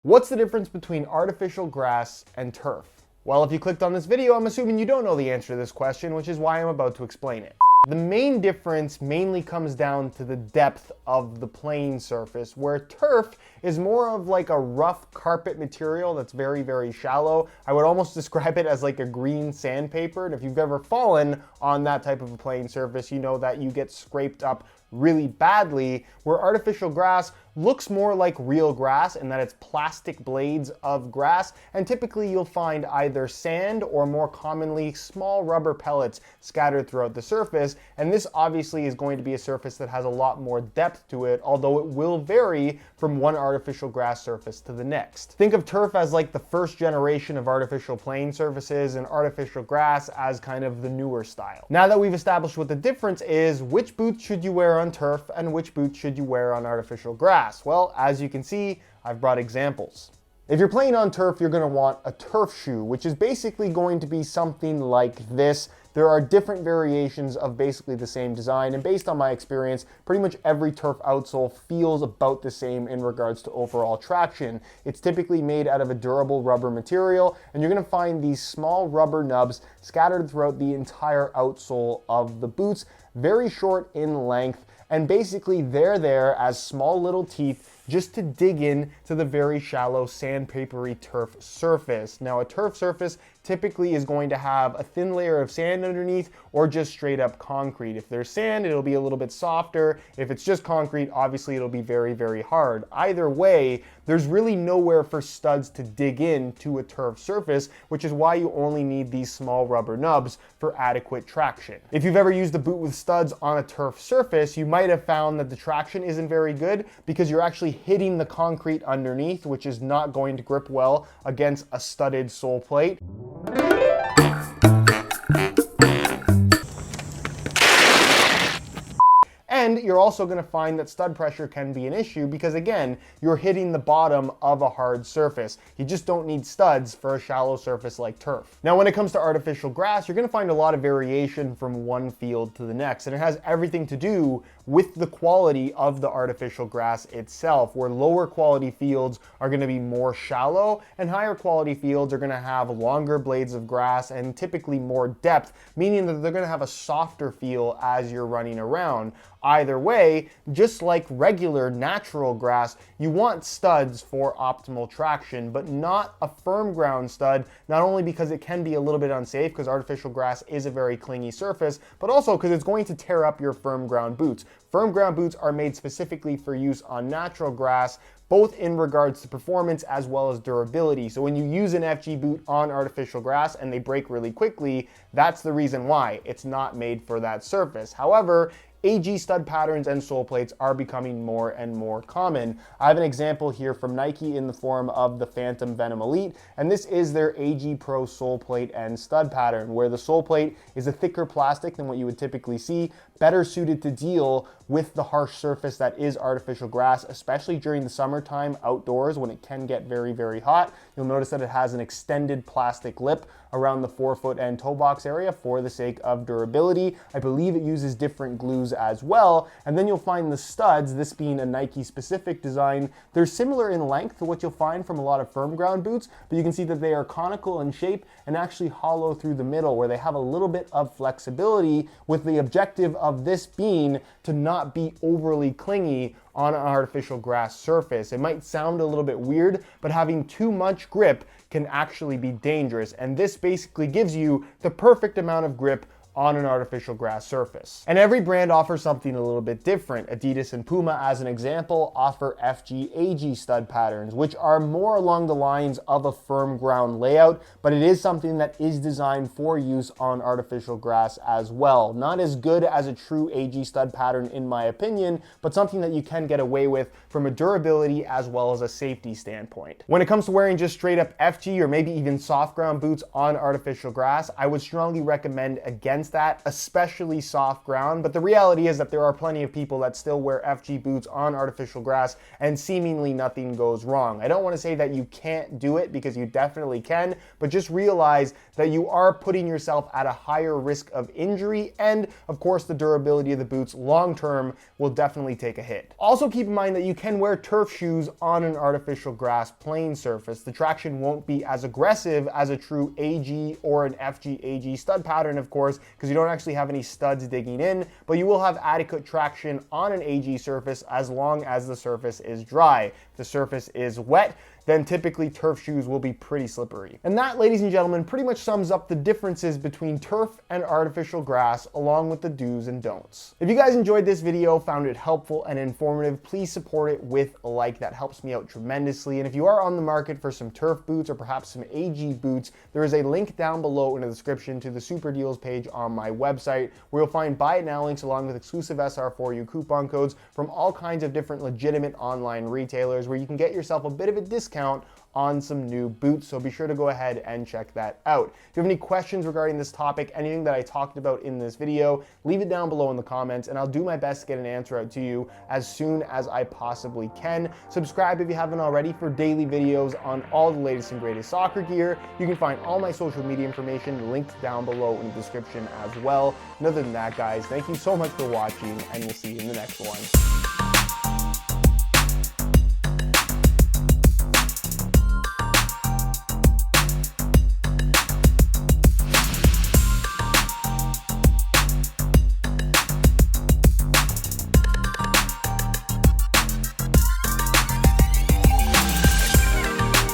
What's the difference between artificial grass and turf? Well, if you clicked on this video, I'm assuming you don't know the answer to this question, which is why I'm about to explain it. The main difference mainly comes down to the depth of the playing surface, where turf is more of like a rough carpet material that's very, very shallow. I would almost describe it as like a green sandpaper, and if you've ever fallen on that type of a playing surface, you know that you get scraped up really badly, where artificial grass looks more like real grass in that it's plastic blades of grass, and typically you'll find either sand or more commonly small rubber pellets scattered throughout the surface, and this obviously is going to be a surface that has a lot more depth to it, although it will vary from one artificial grass surface to the next. Think of turf as like the first generation of artificial playing surfaces and artificial grass as kind of the newer style. Now that we've established what the difference is, which boots should you wear on turf and which boots should you wear on artificial grass? Well, as you can see, I've brought examples. If you're playing on turf, you're going to want a turf shoe, which is basically going to be something like this. There are different variations of basically the same design, and based on my experience, pretty much every turf outsole feels about the same in regards to overall traction. It's typically made out of a durable rubber material, and you're going to find these small rubber nubs scattered throughout the entire outsole of the boots, very short in length, and basically they're there as small little teeth just to dig in to the very shallow sandpapery turf surface. Now, a turf surface typically is going to have a thin layer of sand underneath or just straight up concrete. If there's sand, it'll be a little bit softer. If it's just concrete, obviously it'll be very, very hard. Either way, there's really nowhere for studs to dig in to a turf surface, which is why you only need these small rubber nubs for adequate traction. If you've ever used a boot with studs on a turf surface, you might have found that the traction isn't very good because you're actually hitting the concrete underneath, which is not going to grip well against a studded sole plate. And you're also going to find that stud pressure can be an issue because, again, you're hitting the bottom of a hard surface. You just don't need studs for a shallow surface like turf. Now, when it comes to artificial grass, you're going to find a lot of variation from one field to the next, and it has everything to do with the quality of the artificial grass itself, where lower quality fields are going to be more shallow and higher quality fields are going to have longer blades of grass and typically more depth, meaning that they're going to have a softer feel as you're running around. Either way, just like regular natural grass, you want studs for optimal traction, but not a firm ground stud, not only because it can be a little bit unsafe because artificial grass is a very clingy surface, but also because it's going to tear up your firm ground boots. Firm ground boots are made specifically for use on natural grass, both in regards to performance as well as durability. So when you use an FG boot on artificial grass and they break really quickly, that's the reason why. It's not made for that surface. However, AG stud patterns and sole plates are becoming more and more common. I have an example here from Nike in the form of the Phantom Venom Elite, and this is their AG Pro sole plate and stud pattern, where the sole plate is a thicker plastic than what you would typically see, better suited to deal with the harsh surface that is artificial grass, especially during the summertime outdoors when it can get very, very hot. You'll notice that it has an extended plastic lip around the forefoot and toe box area for the sake of durability. I believe it uses different glues as well. And then you'll find the studs, this being a Nike specific design, they're similar in length to what you'll find from a lot of firm ground boots, but you can see that they are conical in shape and actually hollow through the middle, where they have a little bit of flexibility, with the objective of this being to not be overly clingy on an artificial grass surface. It might sound a little bit weird, but having too much grip can actually be dangerous, and this basically gives you the perfect amount of grip on an artificial grass surface. And every brand offers something a little bit different. Adidas and Puma, as an example, offer FG AG stud patterns, which are more along the lines of a firm ground layout, but it is something that is designed for use on artificial grass as well. Not as good as a true AG stud pattern in my opinion, but something that you can get away with from a durability as well as a safety standpoint. When it comes to wearing just straight up FG or maybe even soft ground boots on artificial grass, I would strongly recommend against against that, especially soft ground. But the reality is that there are plenty of people that still wear FG boots on artificial grass and seemingly nothing goes wrong. I don't want to say that you can't do it, because you definitely can, but just realize that you are putting yourself at a higher risk of injury, and of course the durability of the boots long term will definitely take a hit. Also keep in mind that you can wear turf shoes on an artificial grass playing surface. The traction won't be as aggressive as a true AG or an FG AG stud pattern, of course, because you don't actually have any studs digging in, but you will have adequate traction on an AG surface as long as the surface is dry. If the surface is wet, then typically turf shoes will be pretty slippery. And that, ladies and gentlemen, pretty much sums up the differences between turf and artificial grass, along with the do's and don'ts. If you guys enjoyed this video, found it helpful and informative, please support it with a like. That helps me out tremendously. And if you are on the market for some turf boots or perhaps some AG boots, there is a link down below in the description to the super deals page on my website, where you'll find buy it now links along with exclusive SR4U coupon codes from all kinds of different legitimate online retailers, where you can get yourself a bit of a discount on some new boots. So be sure to go ahead and check that out. If you have any questions regarding this topic, anything that I talked about in this video, leave it down below in the comments and I'll do my best to get an answer out to you as soon as I possibly can. Subscribe if you haven't already for daily videos on all the latest and greatest soccer gear. You can find all my social media information linked down below in the description as well. And other than that, guys, thank you so much for watching, and we'll see you in the next one.